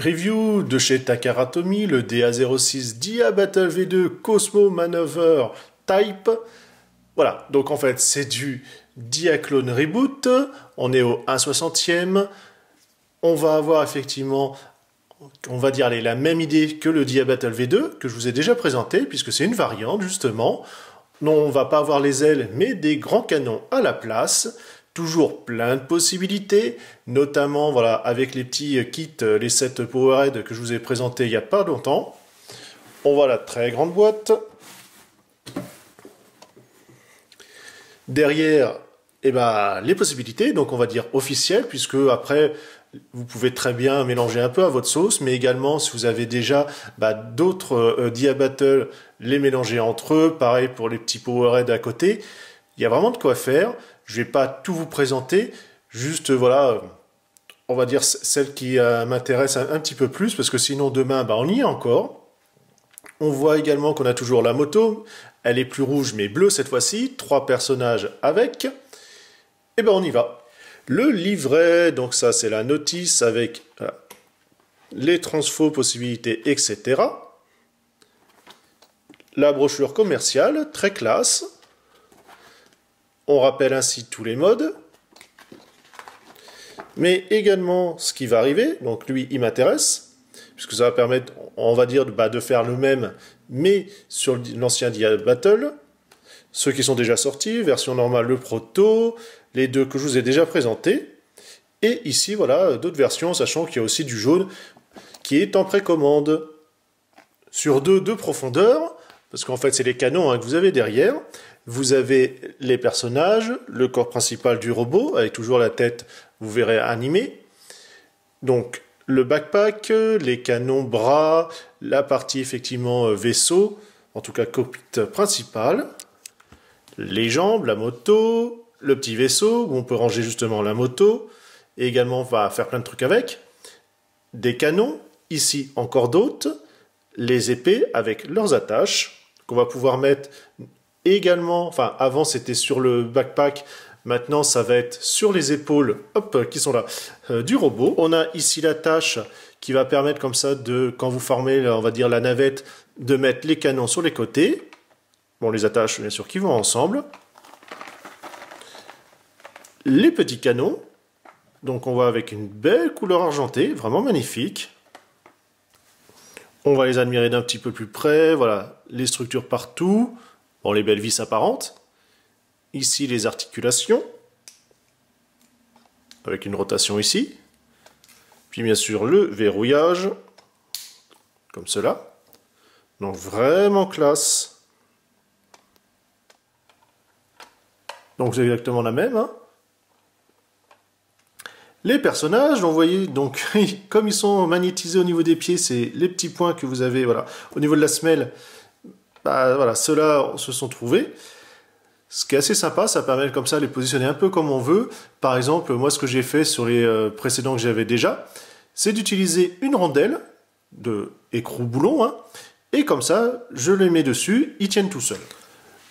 review de chez Takara Tomy, le DA06 Dia Battle V2 Cosmo Maneuver Type. Voilà, donc en fait c'est du Diaclone Reboot, on est au 1/60e, on va avoir effectivement, on va dire la même idée que le Dia Battle V2, que je vous ai déjà présenté, puisque c'est une variante justement. Non, on va pas avoir les ailes, mais des grands canons à la place. Toujours plein de possibilités, notamment voilà, avec les petits kits, les sets Powerhead que je vous ai présentés il n'y a pas longtemps. On voit la très grande boîte. Derrière, eh ben, les possibilités, donc on va dire officielles, puisque après, vous pouvez très bien mélanger un peu à votre sauce, mais également, si vous avez déjà d'autres Dia Battle, les mélanger entre eux. Pareil pour les petits Powerhead à côté. Il y a vraiment de quoi faire. Je ne vais pas tout vous présenter, juste voilà, on va dire celle qui m'intéresse un petit peu plus, parce que sinon demain, on y est encore. On voit également qu'on a toujours la moto, elle est plus rouge mais bleue cette fois-ci, 3 personnages avec, et on y va. Le livret, donc ça c'est la notice avec les transfos, possibilités, etc. La brochure commerciale, très classe. On rappelle ainsi tous les modes, mais également ce qui va arriver, donc lui il m'intéresse, puisque ça va permettre, on va dire, de faire le même, mais sur l'ancien Dia Battle, ceux qui sont déjà sortis, version normale, le proto, les deux que je vous ai déjà présentés, et ici voilà, d'autres versions, sachant qu'il y a aussi du jaune qui est en précommande, sur deux profondeurs, parce qu'en fait c'est les canons que vous avez derrière. Vous avez les personnages, le corps principal du robot, avec toujours la tête, vous verrez, animée. Donc, le backpack, les canons bras, la partie effectivement vaisseau, en tout cas cockpit principal, les jambes, la moto, le petit vaisseau, où on peut ranger justement la moto, et également on va faire plein de trucs avec, des canons, ici encore d'autres, les épées avec leurs attaches, qu'on va pouvoir mettre également, enfin avant c'était sur le backpack, maintenant ça va être sur les épaules, hop, qui sont là, du robot. On a ici l'attache qui va permettre comme ça de, quand vous formez, on va dire la navette, de mettre les canons sur les côtés. Bon, les attaches bien sûr qui vont ensemble. Les petits canons, donc on voit avec une belle couleur argentée, vraiment magnifique. On va les admirer d'un petit peu plus près, voilà, les structures partout. Bon, les belles vis apparentes. Ici, les articulations. Avec une rotation ici. Puis bien sûr, le verrouillage. Comme cela. Donc vraiment classe. Donc c'est exactement la même. Les personnages, vous voyez, donc comme ils sont magnétisés au niveau des pieds, c'est les petits points que vous avez, voilà, au niveau de la semelle. Voilà, ceux-là se sont trouvés. Ce qui est assez sympa, ça permet comme ça de les positionner un peu comme on veut. Par exemple, moi ce que j'ai fait sur les précédents que j'avais déjà, c'est d'utiliser une rondelle de écrou-boulon, et comme ça, je les mets dessus, ils tiennent tout seuls.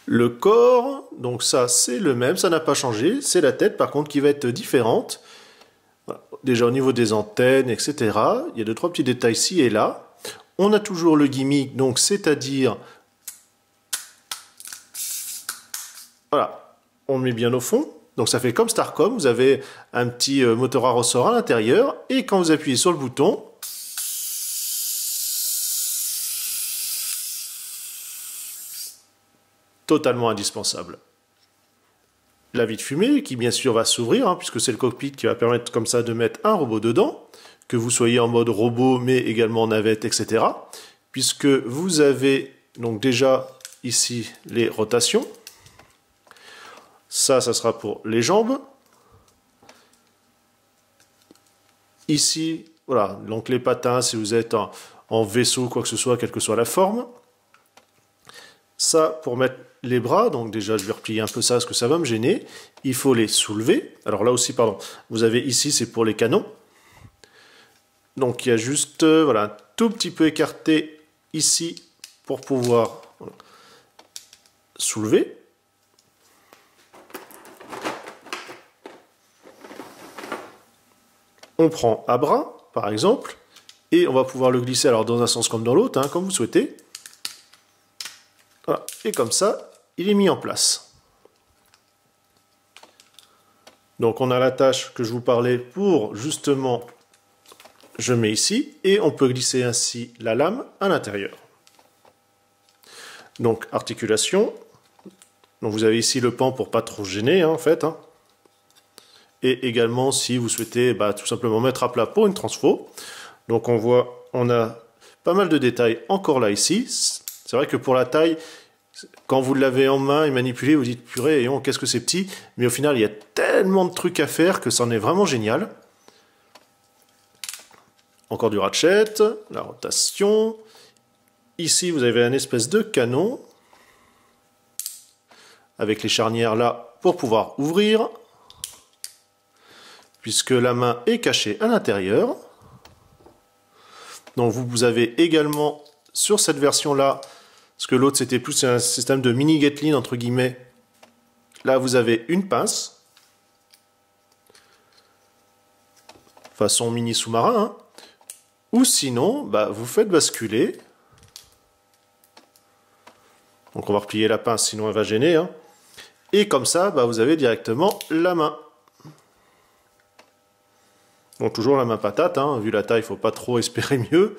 Le corps, donc ça c'est le même, ça n'a pas changé, c'est la tête par contre qui va être différente. Voilà. Déjà au niveau des antennes, etc. Il y a 2-3 petits détails ici et là. On a toujours le gimmick, donc c'est-à-dire... Voilà, on le met bien au fond. Donc ça fait comme Starcom, vous avez un petit moteur à ressort à l'intérieur, et quand vous appuyez sur le bouton, totalement indispensable. La vie de fumée, qui bien sûr va s'ouvrir, puisque c'est le cockpit qui va permettre comme ça de mettre un robot dedans, que vous soyez en mode robot, mais également navette, etc. Puisque vous avez donc déjà ici les rotations. Ça sera pour les jambes. Ici, voilà, donc les patins, si vous êtes en vaisseau, quoi que ce soit, quelle que soit la forme. Ça, pour mettre les bras, donc déjà, je vais replier un peu ça, parce que ça va me gêner. Il faut les soulever. Alors là aussi, pardon, vous avez ici, c'est pour les canons. Donc il y a juste, voilà, un tout petit peu écarté ici, pour pouvoir soulever. On prend à bras, par exemple, Et on va pouvoir le glisser alors dans un sens comme dans l'autre, hein, comme vous souhaitez. Voilà. Et comme ça, il est mis en place. Donc on a la tâche que je vous parlais pour justement, je mets ici, et on peut glisser ainsi la lame à l'intérieur. Donc articulation, donc vous avez ici le pan pour pas trop gêner hein, en fait. Hein. Et également si vous souhaitez tout simplement mettre à plat pour une transfo. Donc on voit, on a pas mal de détails encore là ici. C'est vrai que pour la taille, quand vous l'avez en main et manipulé, vous dites purée, qu'est-ce que c'est petit. Mais au final, il y a tellement de trucs à faire que c'en est vraiment génial. Encore du ratchet, la rotation. Ici, vous avez un espèce de canon avec les charnières là pour pouvoir ouvrir, puisque la main est cachée à l'intérieur. Donc vous avez également sur cette version là, parce que l'autre c'était plus un système de mini Gatling entre guillemets, là vous avez une pince, façon mini sous-marin, hein. Ou sinon vous faites basculer. Donc on va replier la pince, sinon elle va gêner. Hein. Et comme ça, vous avez directement la main. Donc toujours la main patate, hein. Vu la taille, il ne faut pas trop espérer mieux.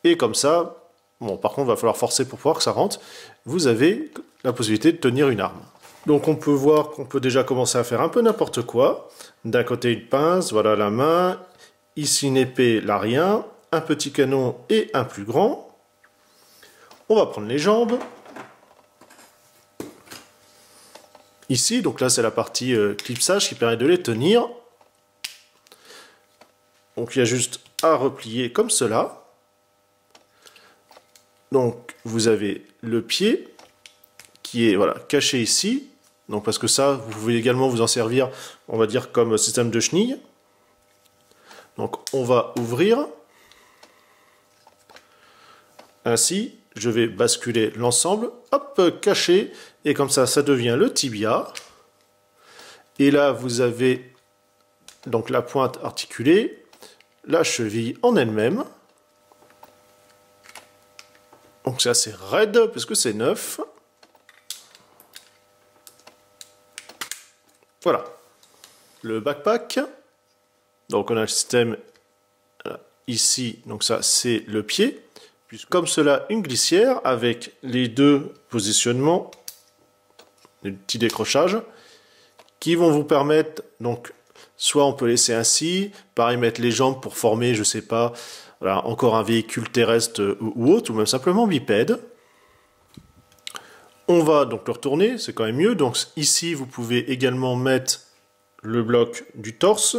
Et comme ça, bon par contre, il va falloir forcer pour pouvoir que ça rentre. Vous avez la possibilité de tenir une arme. Donc on peut voir qu'on peut déjà commencer à faire un peu n'importe quoi. D'un côté une pince, voilà la main. Ici une épée, là rien. Un petit canon et un plus grand. On va prendre les jambes. Ici, donc là c'est la partie clipsage qui permet de les tenir. Donc il y a juste à replier comme cela. Donc vous avez le pied qui est caché ici. Donc parce que ça, vous pouvez également vous en servir, on va dire comme système de chenille. Donc on va ouvrir. Ainsi, je vais basculer l'ensemble, hop, caché, et comme ça, ça devient le tibia. Et là, vous avez donc la pointe articulée, la cheville en elle-même. Donc c'est assez raide, puisque c'est neuf. Voilà. Le backpack. Donc on a le système ici, donc ça c'est le pied. Comme cela, une glissière avec les deux positionnements, des petits décrochages, qui vont vous permettre, donc, soit on peut laisser ainsi, pareil mettre les jambes pour former, je sais pas, voilà, encore un véhicule terrestre ou autre, ou même simplement bipède. On va donc le retourner, c'est quand même mieux. Donc ici, vous pouvez également mettre le bloc du torse,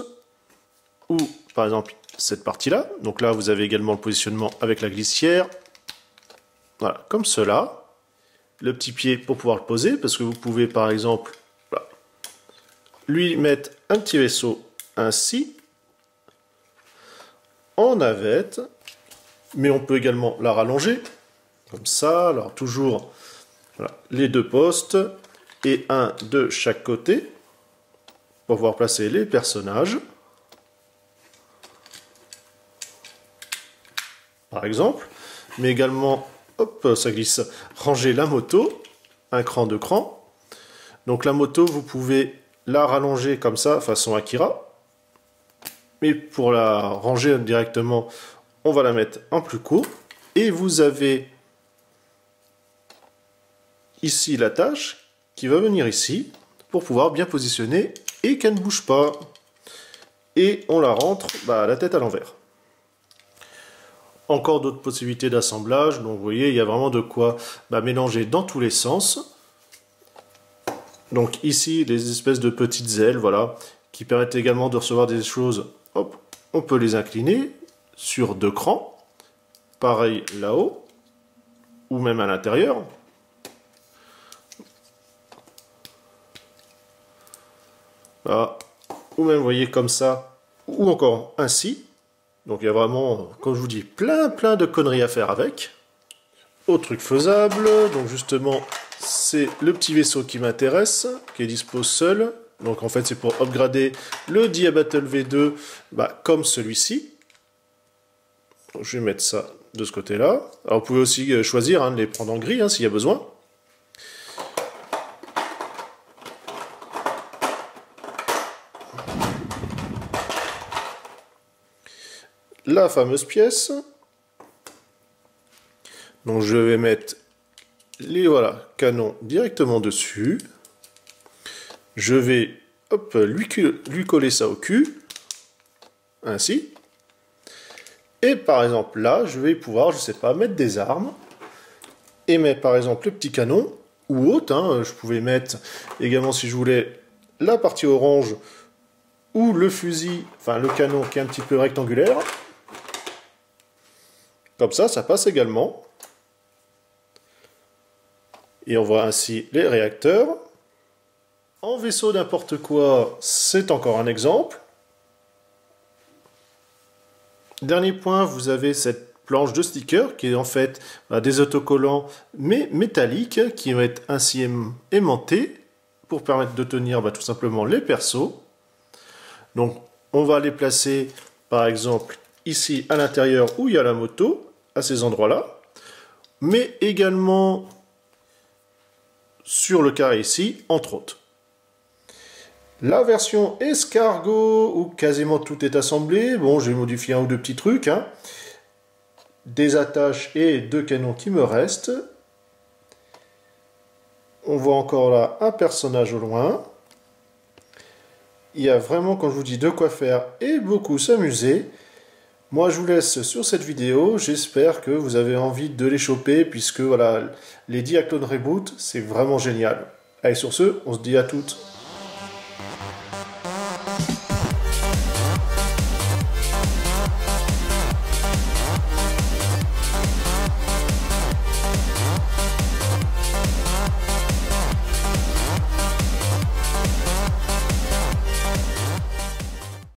ou par exemple cette partie-là. Donc là, vous avez également le positionnement avec la glissière. Voilà, comme cela. Le petit pied pour pouvoir le poser, parce que vous pouvez par exemple lui mettre un petit vaisseau ainsi, en navette. Mais on peut également la rallonger, comme ça. Alors toujours les deux postes, et un de chaque côté, pour pouvoir placer les personnages. Par exemple, mais également, hop, ça glisse, ranger la moto, un cran, deux crans. Donc la moto, vous pouvez la rallonger comme ça, façon Akira. Mais pour la ranger directement, on va la mettre en plus court. Et vous avez ici l'attache qui va venir ici, pour pouvoir bien positionner et qu'elle ne bouge pas. Et on la rentre la tête à l'envers. Encore d'autres possibilités d'assemblage, donc vous voyez, il y a vraiment de quoi mélanger dans tous les sens. Donc ici, les espèces de petites ailes, voilà, qui permettent également de recevoir des choses. Hop, on peut les incliner sur deux crans. Pareil là-haut, ou même à l'intérieur. Voilà. Ou même, vous voyez, comme ça, ou encore ainsi. Donc il y a vraiment, comme je vous dis, plein de conneries à faire avec. Autre truc faisable, donc justement, c'est le petit vaisseau qui m'intéresse, qui est dispo seul. Donc en fait, c'est pour upgrader le Dia Battle V2 comme celui-ci. Donc, je vais mettre ça de ce côté-là. Alors vous pouvez aussi choisir de les prendre en gris s'il y a besoin. La fameuse pièce. Donc je vais mettre les canons directement dessus. Je vais lui coller ça au cul. Ainsi. Et par exemple là, je vais pouvoir, je sais pas, mettre des armes. Et mettre par exemple le petit canon. Ou autre. Je pouvais mettre également si je voulais la partie orange. Ou le fusil, enfin le canon qui est un petit peu rectangulaire. Comme ça passe également. Et on voit ainsi les réacteurs. En vaisseau n'importe quoi, c'est encore un exemple. Dernier point, vous avez cette planche de stickers qui est en fait des autocollants mais métalliques qui vont être ainsi aimantés pour permettre de tenir tout simplement les persos. Donc on va les placer par exemple ici à l'intérieur où il y a la moto, à ces endroits-là, mais également sur le carré ici, entre autres. La version escargot, où quasiment tout est assemblé, bon j'ai modifié un ou deux petits trucs, des attaches et deux canons qui me restent. On voit encore là un personnage au loin. Il y a vraiment, quand je vous dis, de quoi faire et beaucoup s'amuser. Moi, je vous laisse sur cette vidéo. J'espère que vous avez envie de les choper, puisque les Diaclone Reboot, c'est vraiment génial. Allez, sur ce, on se dit à toutes.